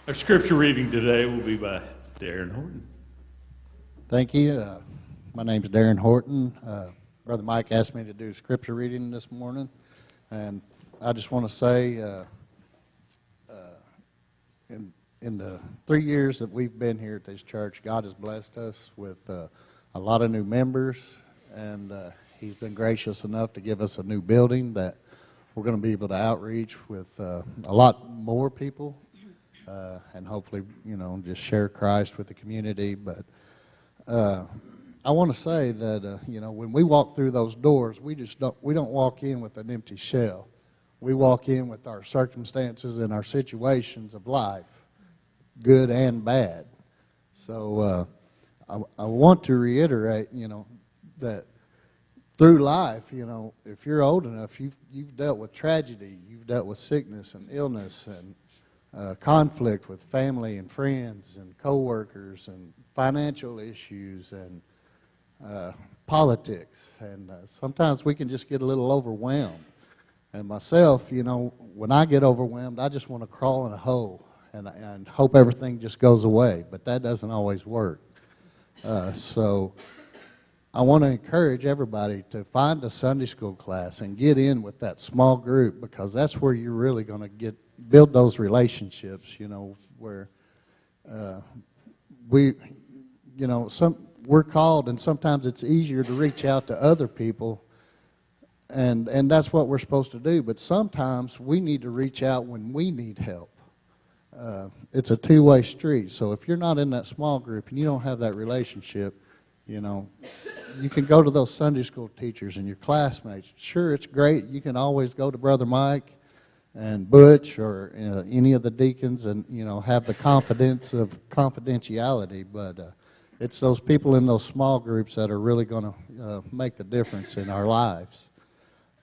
Our scripture reading today will be by Darren Horton. Thank you. My name's Darren Horton. Brother Mike asked me to do scripture reading this morning, and I just want to say, in the 3 years that we've been here at this church, God has blessed us with a lot of new members, and He's been gracious enough to give us a new building that we're going to be able to outreach with a lot more people, and hopefully, just share Christ with the community. But I want to say that when we walk through those doors, we don't walk in with an empty shell. We walk in with our circumstances and our situations of life, good and bad. So I want to reiterate, that through life, if you're old enough, you've dealt with tragedy, you've dealt with sickness and illness and conflict with family and friends and coworkers and financial issues and politics. And sometimes we can just get a little overwhelmed. And myself, when I get overwhelmed, I just want to crawl in a hole and hope everything just goes away. But that doesn't always work. So I want to encourage everybody to find a Sunday school class and get in with that small group, because that's where you're really going to build those relationships, where we're called, and sometimes it's easier to reach out to other people, and that's what we're supposed to do. But sometimes we need to reach out when we need help. It's a two-way street. So if you're not in that small group and you don't have that relationship, you can go to those Sunday school teachers and your classmates. Sure, it's great. You can always go to Brother Mike and Butch or any of the deacons and, have the confidence of confidentiality. But it's those people in those small groups that are really going to make the difference in our lives.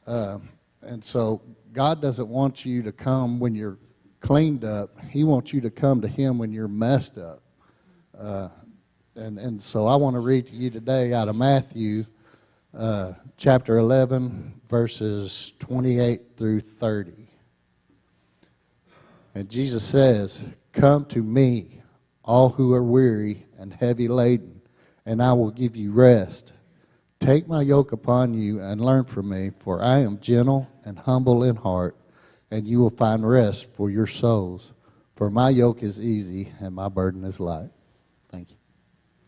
And so God doesn't want you to come when you're cleaned up. He wants you to come to Him when you're messed up. And so I want to read to you today out of Matthew chapter 11, verses 28 through 30. And Jesus says, "Come to me, all who are weary and heavy laden, and I will give you rest. Take my yoke upon you and learn from me, for I am gentle and humble in heart, and you will find rest for your souls. For my yoke is easy and my burden is light." Thank you.